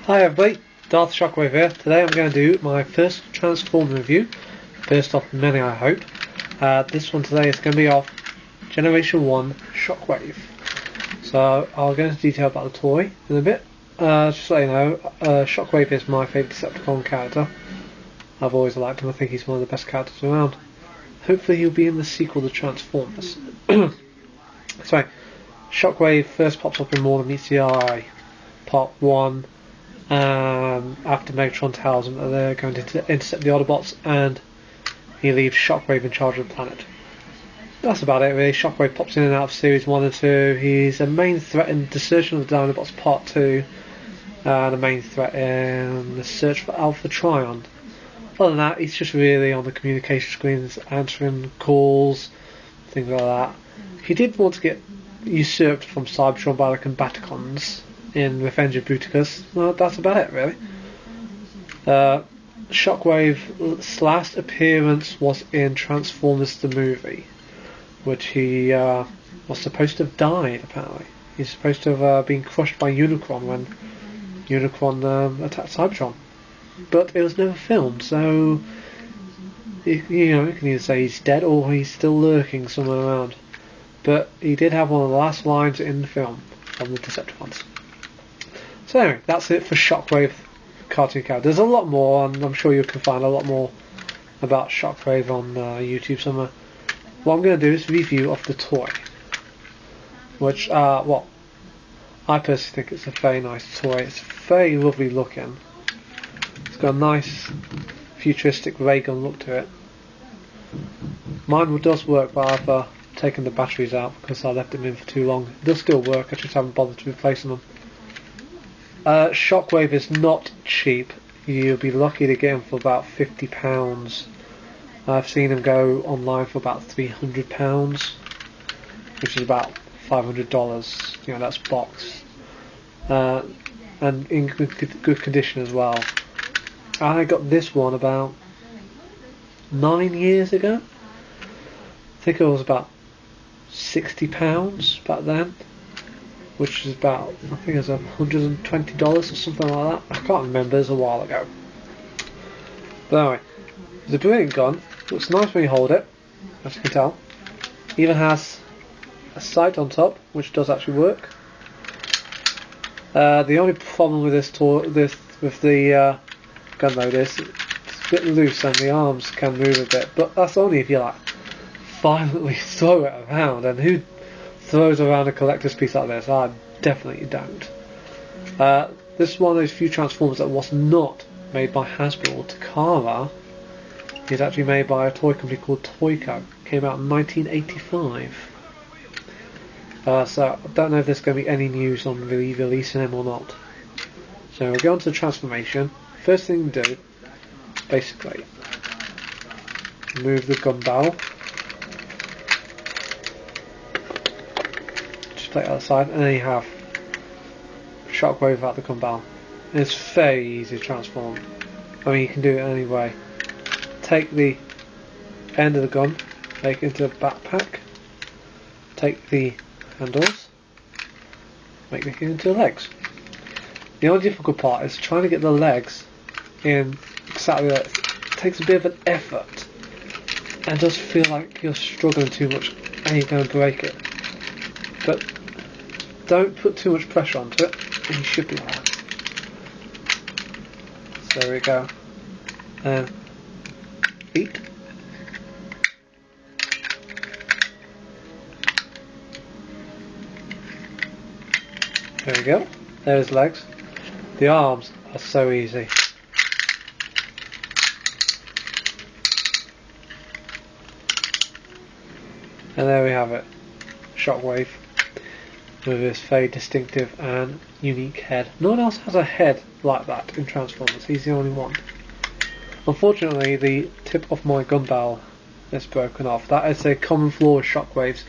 Hi everybody, Darth Shockwave here. Today I'm going to do my first Transform review, first of many I hope. This one today is going to be of Generation 1 Shockwave. So I'll go into detail about the toy in a bit. Just to let you know, Shockwave is my favourite Decepticon character. I've always liked him, I think he's one of the best characters around. Hopefully he'll be in the sequel to Transformers. So, Shockwave first pops up in More Than Meets the Eye, Part 1. After Megatron tells them that they're going to intercept the Autobots, and he leaves Shockwave in charge of the planet. That's about it really. Shockwave pops in and out of Series 1 and 2. He's a main threat in Desertion of the Dinobots Part 2, and a main threat in the search for Alpha Trion. Other than that, he's just really on the communication screens, answering calls, things like that. He did want to get usurped from Cybertron by the Combaticons in Revenge of Bruticus. Well, that's about it really. Shockwave's last appearance was in Transformers the movie, which he was supposed to have died apparently. He's supposed to have been crushed by Unicron when Unicron attacked Cybertron. But it was never filmed, so you can either say he's dead or he's still lurking somewhere around. But he did have one of the last lines in the film from the Decepticons. So anyway, that's it for Shockwave cartoon character. There's a lot more, and I'm sure you can find a lot more about Shockwave on YouTube somewhere. What I'm going to do is review of the toy, which, I personally think it's a very nice toy. It's very lovely looking. It's got a nice futuristic ray gun look to it. Mine does work, but I've taken the batteries out because I left them in for too long. It does still work, I just haven't bothered to replacing them. Shockwave is not cheap. You'll be lucky to get him for about £50. I've seen him go online for about £300, which is about $500. That's boxed, and in good condition as well. I got this one about 9 years ago. I think it was about £60 back then, which is about, I think it was $120 or something like that. I can't remember, it was a while ago. But anyway, it's a brilliant gun. Looks nice when you hold it, as you can tell. Even has a sight on top, which does actually work. The only problem with this with the gun mode is it's a bit loose and the arms can move a bit, but that's only if you violently throw it around, and who throws around a collector's piece like this? I definitely don't. This is one of those few Transformers that was not made by Hasbro or Takara. It's actually made by a toy company called Toyco. Came out in 1985. So I don't know if there's going to be any news on releasing them or not. So we'll go on to the transformation. First thing you do, basically, move the gun barrel. Just play it outside, and then you have Shockwave out the gun barrel. And it's very easy to transform. I mean, you can do it any way. Take the end of the gun, make it into a backpack. Take the handles, make it into legs. The only difficult part is trying to get the legs in exactly that. It takes a bit of an effort and does feel like you're struggling too much and you're going to break it. But don't put too much pressure onto it and you should be alright. So there we go. Feet. There we go. There's legs. The arms are so easy. And there we have it. Shockwave with this very distinctive and unique head. No one else has a head like that in Transformers. He's the only one. Unfortunately, the tip of my gun barrel is broken off. That is a common flaw with Shockwaves.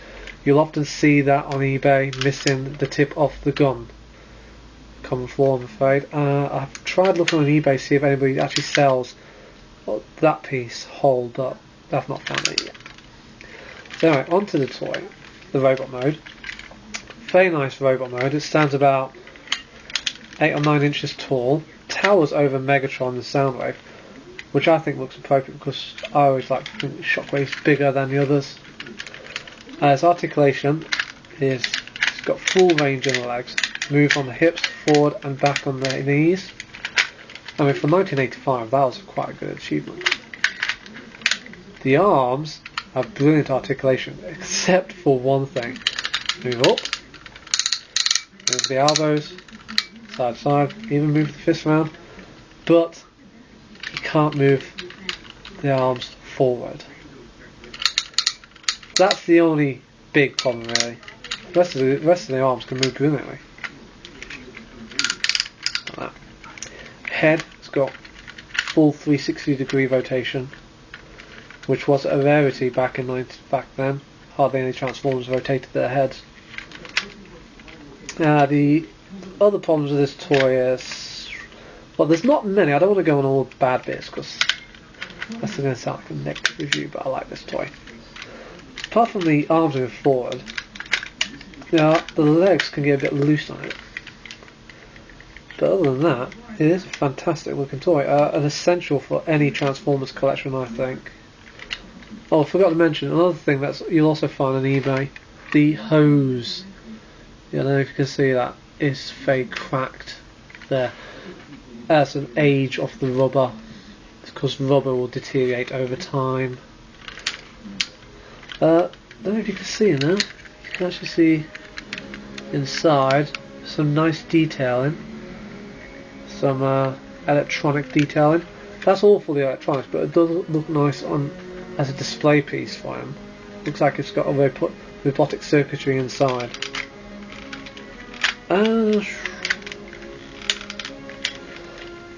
You'll often see that on eBay, missing the tip of the gun. Common flaw, I'm afraid. I've tried looking on eBay to see if anybody actually sells that piece whole, but I've not found it yet. So anyway, onto the toy, the robot mode. Very nice robot mode. It stands about 8 or 9 inches tall, towers over Megatron and Soundwave, which I think looks appropriate because I always like to think Shockwave's bigger than the others. Its articulation is, it's got full range in the legs, moves on the hips, forward and back on the knees. I mean, for 1985 that was quite a good achievement. The arms have brilliant articulation, except for one thing. Move up, move the elbows, side to side, even move the fists around, but you can't move the arms forward. That's the only big problem really. The rest of the arms can move brilliantly. Like that. Head has got full 360-degree rotation, which was a rarity back then. Hardly any Transformers rotated their heads. The other problems with this toy is, well, there's not many. I don't want to go on all the bad bits because that's going to sound like a negative review, but I like this toy. Apart from the arms moving forward, the legs can get a bit loose on it. But other than that, it is a fantastic looking toy. An essential for any Transformers collection, I think. Oh, I forgot to mention another thing that you'll also find on eBay: the hose. Yeah, I don't know if you can see that. It's very cracked there. That's an age of the rubber. It's because rubber will deteriorate over time. I don't know if you can see now. You can actually see inside some nice detailing, some electronic detailing. That's all for the electronics, but it does look nice on as a display piece for him. Looks like it's got a robotic circuitry inside. But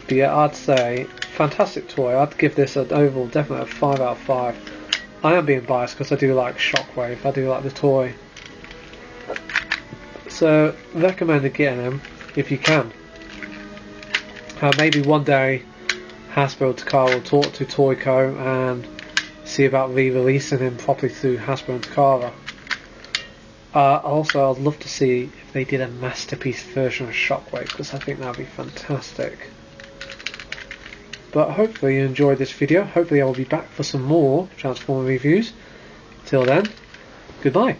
yeah, I'd say fantastic toy. I'd give this an overall definitely a 5 out of 5. I am being biased because I do like Shockwave. I do like the toy. So recommend getting him if you can. Maybe one day Hasbro Takara will talk to Toyco and see about re-releasing him properly through Hasbro and Takara. Also, I'd love to see if they did a masterpiece version of Shockwave, because I think that would be fantastic. But hopefully you enjoyed this video. Hopefully I will be back for some more Transformer reviews. Till then, goodbye.